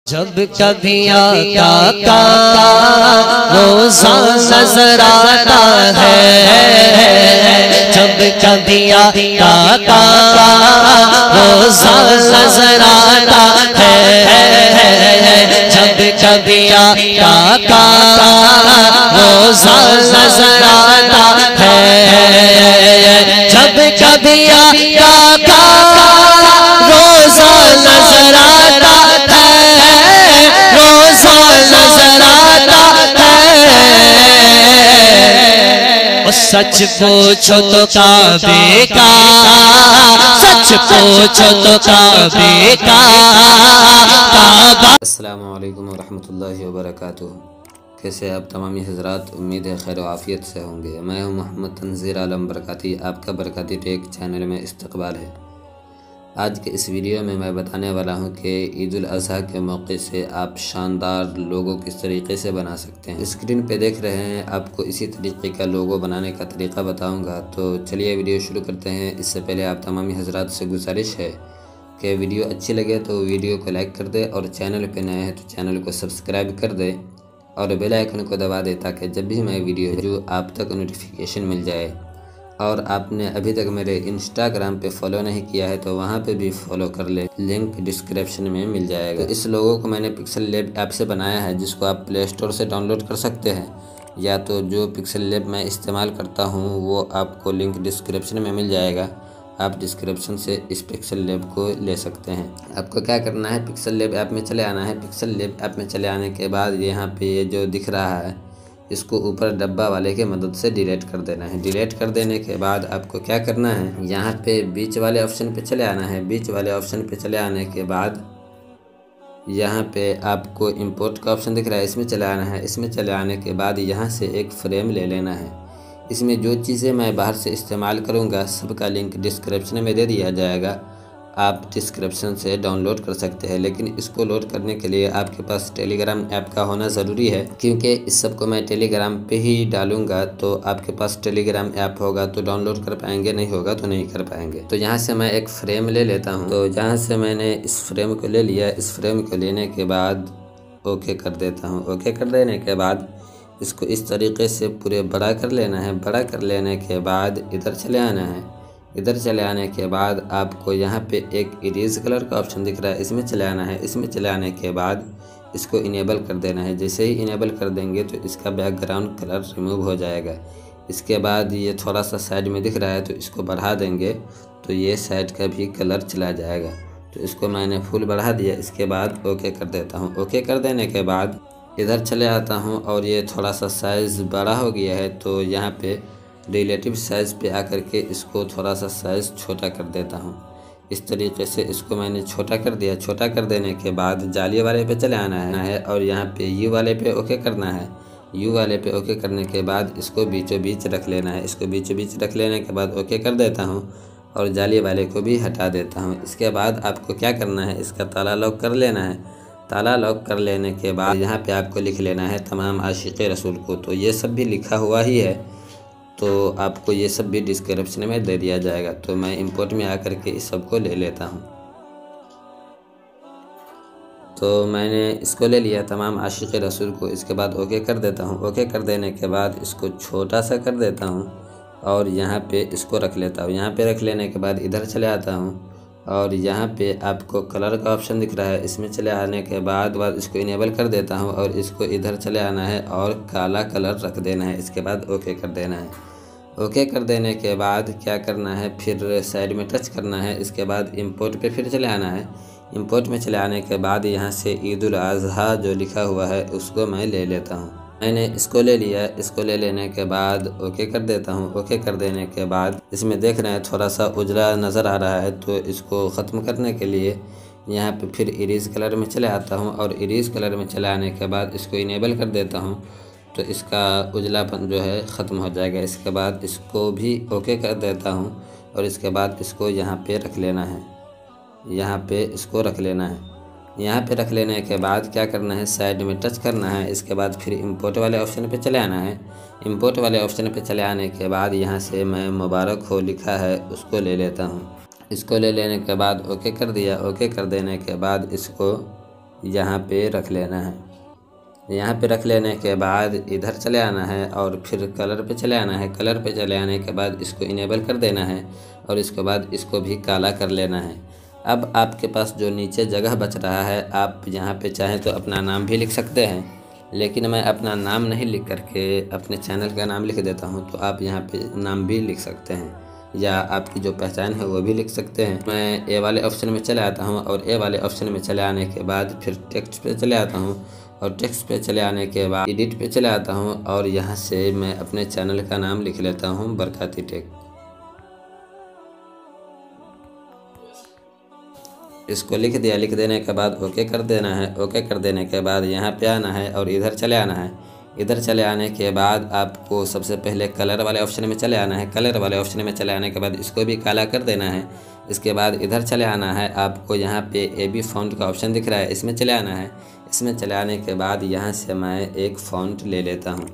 जब कभी आका का रोज़ा नजर आता है, जब कभी आका का रोज़ा नजर आता है, जब कभी आका का रोज़ा नजर आता है, जब कभी आका का रोज़ा नजर आता सच पूछो तो काबे का, सच पूछो तो काबे का काबा। अस्सलामु अलैकुम वरहमतुल्लाहि वबरकातुहू। कैसे आप तमामी हज़रात, उम्मीद है खैर आफ़ियत से होंगे। मैं हूं मोहम्मद तंज़ीर आलम बरकाती, आपका बरकाती टेक चैनल में इस्तकबाल है। आज के इस वीडियो में मैं बताने वाला हूं कि ईद उल अज़हा के मौके से आप शानदार लोगो किस तरीके से बना सकते हैं। स्क्रीन पे देख रहे हैं, आपको इसी तरीके का लोगो बनाने का तरीका बताऊंगा। तो चलिए वीडियो शुरू करते हैं। इससे पहले आप तमामी हज़रात से गुजारिश है कि वीडियो अच्छी लगे तो वीडियो को लाइक कर दे, और चैनल पर नए हैं तो चैनल को सब्सक्राइब कर दे और बेल आइकन को दबा दे, ताकि जब भी मैं वीडियो जो आप तक नोटिफिकेशन मिल जाए। और आपने अभी तक मेरे इंस्टाग्राम पे फॉलो नहीं किया है तो वहाँ पे भी फॉलो कर ले, लिंक डिस्क्रिप्शन में मिल जाएगा। तो इस लोगो को मैंने पिक्सल लैब ऐप से बनाया है, जिसको आप प्ले स्टोर से डाउनलोड कर सकते हैं, या तो जो पिक्सल लैब मैं इस्तेमाल करता हूँ वो आपको लिंक डिस्क्रिप्शन में मिल जाएगा। आप डिस्क्रिप्शन से इस पिक्सल लैब को ले सकते हैं। आपको क्या करना है, पिक्सल लैब ऐप में चले आना है। पिक्सल लैब ऐप में चले आने के बाद यहाँ पे ये जो दिख रहा है, इसको ऊपर डब्बा वाले के मदद से डिलीट कर देना है। डिलीट कर देने के बाद आपको क्या करना है, यहाँ पे बीच वाले ऑप्शन पे चले आना है। बीच वाले ऑप्शन पे चले आने के बाद यहाँ पे आपको इंपोर्ट का ऑप्शन दिख रहा है, इसमें चले आना है। इसमें चले आने के बाद यहाँ से एक फ्रेम ले लेना है। इसमें जो चीज़ें मैं बाहर से इस्तेमाल करूँगा सबका लिंक डिस्क्रिप्शन में दे दिया जाएगा, आप डिस्क्रिप्शन से डाउनलोड कर सकते हैं। लेकिन इसको लोड करने के लिए आपके पास टेलीग्राम ऐप का होना ज़रूरी है, क्योंकि इस सब को मैं टेलीग्राम पे ही डालूंगा। तो आपके पास टेलीग्राम ऐप होगा तो डाउनलोड कर पाएंगे, नहीं होगा तो नहीं कर पाएंगे। तो यहाँ से मैं एक फ्रेम ले लेता हूँ। तो जहाँ से मैंने इस फ्रेम को ले लिया, इस फ्रेम को लेने के बाद ओके कर देता हूँ। ओके कर देने के बाद इसको इस तरीके से पूरे बड़ा कर लेना है। बड़ा कर लेने के बाद इधर चले आना है। इधर चले आने के बाद आपको यहाँ पे एक इरेज कलर का ऑप्शन दिख रहा है, इसमें चले आना है। इसमें चले आने के बाद इसको इनेबल कर देना है। जैसे ही इनेबल कर देंगे तो इसका बैकग्राउंड कलर रिमूव हो जाएगा। इसके बाद ये थोड़ा सा साइड में दिख रहा है, तो इसको बढ़ा देंगे तो ये साइड का भी कलर चला जाएगा। तो इसको मैंने फुल बढ़ा दिया। इसके बाद ओके कर देता हूँ। ओके कर देने के बाद इधर चले आता हूँ और ये थोड़ा सा साइज़ बड़ा हो गया है, तो यहाँ पे रिलेटिव साइज़ पे आकर के इसको थोड़ा सा साइज़ छोटा कर देता हूँ। इस तरीके से इसको मैंने छोटा कर दिया। छोटा कर देने के बाद जाली वाले पे चले आना है और यहाँ पे यू वाले पे ओके करना है। यू वाले पे ओके करने के बाद इसको बीचों बीच रख लेना है। इसको बीचों बीच रख लेने के बाद ओके कर देता हूँ और जाली वाले को भी हटा देता हूँ। इसके बाद आपको क्या करना है, इसका ताला लॉक कर लेना है। ताला लॉक कर लेने के बाद यहाँ पे आपको लिख लेना है तमाम आशिक़ रसूल को। तो ये सब भी लिखा हुआ ही है, तो आपको ये सब भी डिस्क्रिप्शन में दे दिया जाएगा। तो मैं इंपोर्ट में आकर के इस सब को ले लेता हूँ। तो मैंने इसको ले लिया तमाम आशिक़ रसूल को। इसके बाद ओके कर देता हूँ। ओके कर देने के बाद इसको छोटा सा कर देता हूँ और यहाँ पे इसको रख लेता हूँ। यहाँ पे रख लेने के बाद इधर चले आता हूँ और यहाँ पे आपको कलर का ऑप्शन दिख रहा है, इसमें चले आने के बाद इसको इनेबल कर देता हूँ और इसको इधर चले आना है और काला कलर रख देना है। इसके बाद ओके कर देना है। ओके कर देने के बाद क्या करना है, फिर साइड में टच करना है। इसके बाद इंपोर्ट पे फिर चले आना है। इंपोर्ट में चले आने के बाद यहाँ से ईद उल अज़हा जो लिखा हुआ है उसको मैं ले लेता हूँ। मैंने इसको ले लिया। इसको ले लेने के बाद ओके कर देता हूँ। ओके कर देने के बाद इसमें देख रहे हैं थोड़ा सा उजला नज़र आ रहा है, तो इसको ख़त्म करने के लिए यहाँ पे फिर इरेज कलर में चले आता हूँ और इरेज कलर में चले आने के बाद इसको इनेबल कर देता हूँ, तो इसका उजलापन जो है ख़त्म हो जाएगा। इसके बाद इसको भी ओके कर देता हूँ और इसके बाद इसको यहाँ पे रख लेना है। यहाँ पे इसको रख लेना है। यहाँ पे रख लेने के बाद क्या करना है, साइड में टच करना है। इसके बाद फिर इंपोर्ट वाले ऑप्शन पे चले आना है। इंपोर्ट वाले ऑप्शन पे चले आने के बाद यहाँ से मैं मुबारक हो लिखा है उसको ले लेता हूँ। इसको ले लेने के बाद ओके कर दिया। ओके कर देने के बाद इसको यहाँ पे रख लेना है। यहाँ पे रख लेने के बाद इधर चले आना है और फिर कलर पे चले आना है। कलर पे चले आने के बाद इसको इनेबल कर देना है और इसके बाद इसको भी काला कर लेना है। अब आपके पास जो नीचे जगह बच रहा है, आप यहाँ पे चाहें तो अपना नाम भी लिख सकते हैं, लेकिन मैं अपना नाम नहीं लिख करके अपने चैनल का नाम लिख देता हूँ। तो आप यहाँ पे नाम भी लिख सकते हैं या आपकी जो पहचान है वो भी लिख सकते हैं। मैं ए वाले ऑप्शन में चले आता हूँ और ए वाले ऑप्शन में चले आने के बाद फिर टेक्स्ट पे चले आता हूँ और टेक्स्ट पे चले आने के बाद एडिट पे चले आता हूँ और यहाँ से मैं अपने चैनल का नाम लिख लेता हूँ बरकाती टेक। इसको लिख दिया। लिख देने के बाद ओके कर देना है। ओके कर देने के बाद यहाँ पे आना है और इधर चले आना है। इधर चले आने के बाद आपको सबसे पहले कलर वाले ऑप्शन में चले आना है। कलर वाले ऑप्शन में चले आने के बाद इसको भी काला कर देना है। इसके बाद इधर चले आना है। आपको यहाँ पे AB फ़ॉन्ट का ऑप्शन दिख रहा है, इसमें चले आना है। इसमें चले आने के बाद यहाँ से मैं एक फ़ॉन्ट ले लेता हूँ।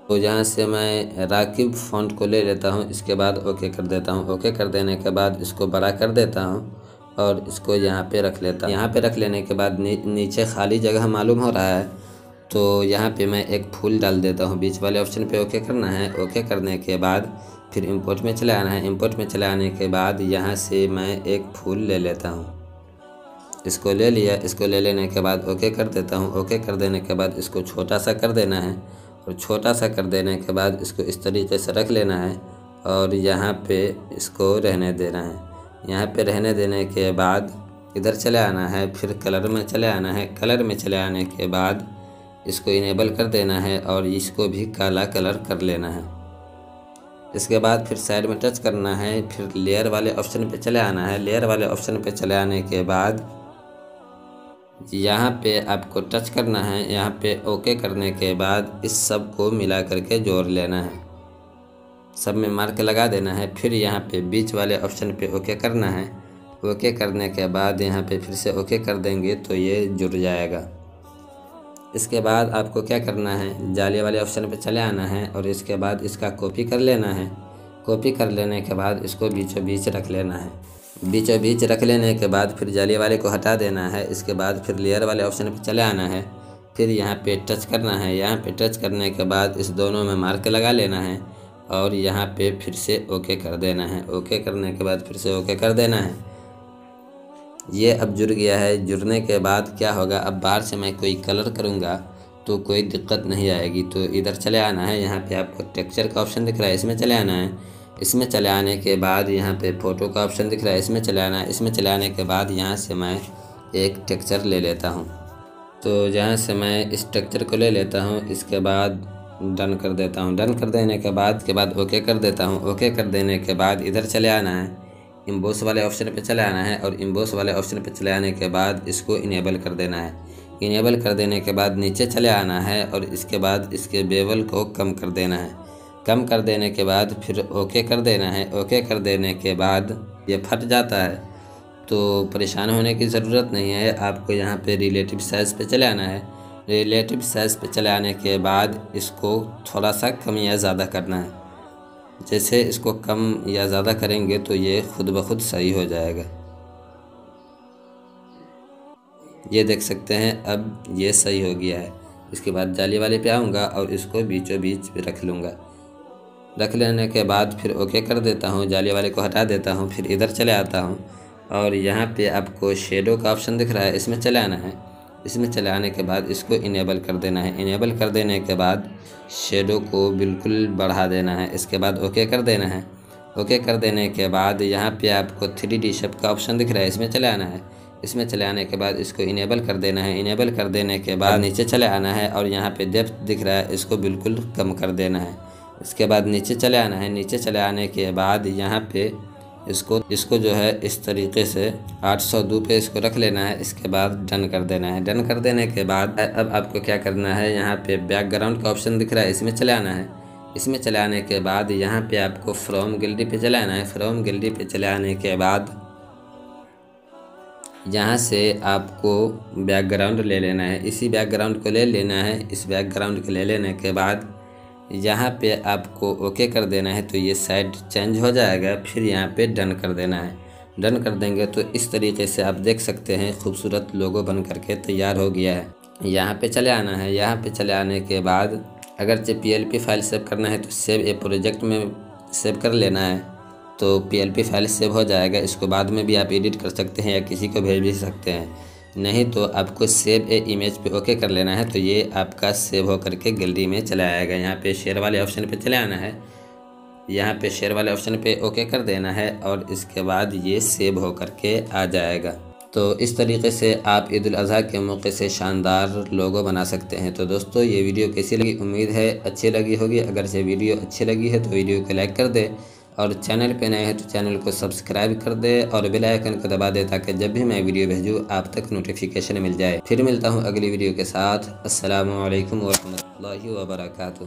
तो यहाँ से मैं राकिब फ़ॉन्ट को ले लेता हूँ। इसके बाद ओके कर देता हूँ। ओके कर देने के बाद इसको बड़ा कर देता हूँ और इसको यहाँ पे रख लेता हूँ। यहाँ पे रख लेने के बाद नीचे खाली जगह मालूम हो रहा है, तो यहाँ पे मैं एक फूल डाल देता हूँ। बीच वाले ऑप्शन पे ओके करना है। ओके करने के बाद फिर इंपोर्ट में चले आना है। इंपोर्ट में चले आने के बाद यहाँ से मैं एक फूल ले लेता हूँ। इसको ले लिया। इसको ले लेने के बाद ओके कर देता हूँ। ओके कर देने के बाद इसको छोटा सा कर देना है और छोटा सा कर देने के बाद इसको इस तरीके से रख लेना है और यहाँ पे इसको रहने देना है। यहाँ पे रहने देने के बाद इधर चले आना है। फिर कलर में चले आना है। कलर में चले आने के बाद इसको इनेबल कर देना है और इसको भी काला कलर कर लेना है। इसके बाद फिर साइड में टच करना है। फिर लेयर वाले ऑप्शन पे चले आना है। लेयर वाले ऑप्शन पे चले आने के बाद यहाँ पे आपको टच करना है। यहाँ पे ओके करने के बाद इस सब को मिला करके जोड़ लेना है, सब में मार्क लगा देना है। फिर यहाँ पे बीच वाले ऑप्शन पे ओके करना है। ओके करने के बाद यहाँ पे फिर से ओके कर देंगे तो ये जुड़ जाएगा। इसके बाद आपको क्या करना है, जाली वाले ऑप्शन पे चले आना है और इसके बाद इसका कॉपी कर लेना है। कॉपी कर लेने के बाद इसको बीचों बीच रख लेना है। बीचों बीच रख लेने के बाद फिर जाली वाले को हटा देना है। इसके बाद फिर लेयर वाले ऑप्शन पे चले आना है। फिर यहाँ पे टच करना है। यहाँ पे टच करने के बाद इस दोनों में मार्क लगा लेना है और यहाँ पे फिर से ओके कर देना है। ओके करने के बाद फिर से ओके कर देना है। ये अब जुड़ गया है। जुड़ने के बाद क्या होगा, अब बाहर से मैं कोई कलर करूँगा तो कोई दिक्कत नहीं आएगी। तो इधर चले आना है। यहाँ पे आपको टेक्सचर का ऑप्शन दिख रहा है, इसमें चले आना है। इसमें चले आने के बाद यहाँ पे फ़ोटो का ऑप्शन दिख रहा है, इसमें चले आना है। इसमें चले आने के बाद यहाँ से मैं एक टेक्सचर ले लेता हूँ। तो यहाँ से मैं इस टेक्सचर को ले लेता हूँ। इसके बाद डन कर देता हूँ। डन कर देने के बाद ओके कर देता हूँ। ओके कर देने के बाद इधर चले आना है। इम्बोस वाले ऑप्शन पे चले आना है और इम्बोस वाले ऑप्शन पे चले आने के बाद इसको इनेबल कर देना है। इनेबल कर देने के बाद नीचे चले आना है और इसके बाद इसके बेवल को कम कर देना है। कम कर देने के बाद फिर ओके कर देना है। ओके कर देने के बाद ये फट जाता है तो परेशान होने की ज़रूरत नहीं है। आपको यहाँ पे रिलेटिव साइज़ पे चले आना है। रिलेटिव साइज़ पे चले आने के बाद इसको थोड़ा सा कम या ज़्यादा करना है। जैसे इसको कम या ज़्यादा करेंगे तो ये खुद ब खुद सही हो जाएगा। ये देख सकते हैं अब ये सही हो गया है। इसके बाद जाली वाले पे आऊँगा और इसको बीचों बीच रख लूँगा। रख लेने के बाद फिर ओके कर देता हूँ। जाली वाले को हटा देता हूँ। फिर इधर चले आता हूँ और यहाँ पे आपको शेडो का ऑप्शन दिख रहा है, इसमें चले आना है। इसमें चले आने के बाद इसको इनेबल कर देना है। इनेबल कर देने के बाद शेडो को बिल्कुल बढ़ा देना है। इसके बाद ओके कर देना है। ओके कर देने के बाद यहाँ पे आपको 3D शेप का ऑप्शन दिख रहा है, इसमें चले आना है। इसमें चले आने के बाद इसको इनेबल कर देना है। इनेबल कर देने के बाद नीचे चले आना है और यहाँ पे डेप्थ दिख रहा है, इसको बिल्कुल कम कर देना है। इसके बाद नीचे चले आना है। नीचे चले आने के बाद यहाँ पे इसको जो है इस तरीके से 802 पे इसको रख लेना है। इसके बाद डन कर देना है। डन कर देने के बाद अब आपको क्या करना है, यहाँ पे बैकग्राउंड का ऑप्शन दिख रहा है, इसमें चले आना है। इसमें चले आने के बाद यहाँ पे आपको फ्रॉम गैलरी पे चले आना है। फ्रॉम गैलरी पे चले आने के बाद यहाँ से आपको बैकग्राउंड ले लेना है। इसी बैकग्राउंड को ले लेना है। इस बैकग्राउंड को ले लेने के बाद यहाँ पे आपको ओके कर देना है तो ये साइड चेंज हो जाएगा। फिर यहाँ पे डन कर देना है। डन कर देंगे तो इस तरीके से आप देख सकते हैं खूबसूरत लोगो बन करके तैयार हो गया है। यहाँ पे चले आना है। यहाँ पे चले आने के बाद अगर जो PLP फाइल सेव करना है तो सेव ए प्रोजेक्ट में सेव कर लेना है, तो PLP फाइल सेव हो जाएगा। इसको बाद में भी आप एडिट कर सकते हैं या किसी को भेज भी सकते हैं। नहीं तो आपको सेव ए इमेज पे ओके कर लेना है, तो ये आपका सेव हो करके गैलरी में चला आएगा। यहाँ पे शेयर वाले ऑप्शन पे चले आना है। यहाँ पे शेयर वाले ऑप्शन पे ओके कर देना है और इसके बाद ये सेव हो करके आ जाएगा। तो इस तरीके से आप ईद उल अज़हा के मौके से शानदार लोगो बना सकते हैं। तो दोस्तों ये वीडियो कैसी लगी, उम्मीद है अच्छी लगी होगी। अगर ये वीडियो अच्छी लगी है तो वीडियो को लाइक कर दे और चैनल पे नए हैं तो चैनल को सब्सक्राइब कर दे और बेल आइकन को दबा दे ताकि जब भी मैं वीडियो भेजूँ आप तक नोटिफिकेशन मिल जाए। फिर मिलता हूँ अगली वीडियो के साथ। अस्सलामु अलैकुम व रहमतुल्लाहि व बरकातुहू।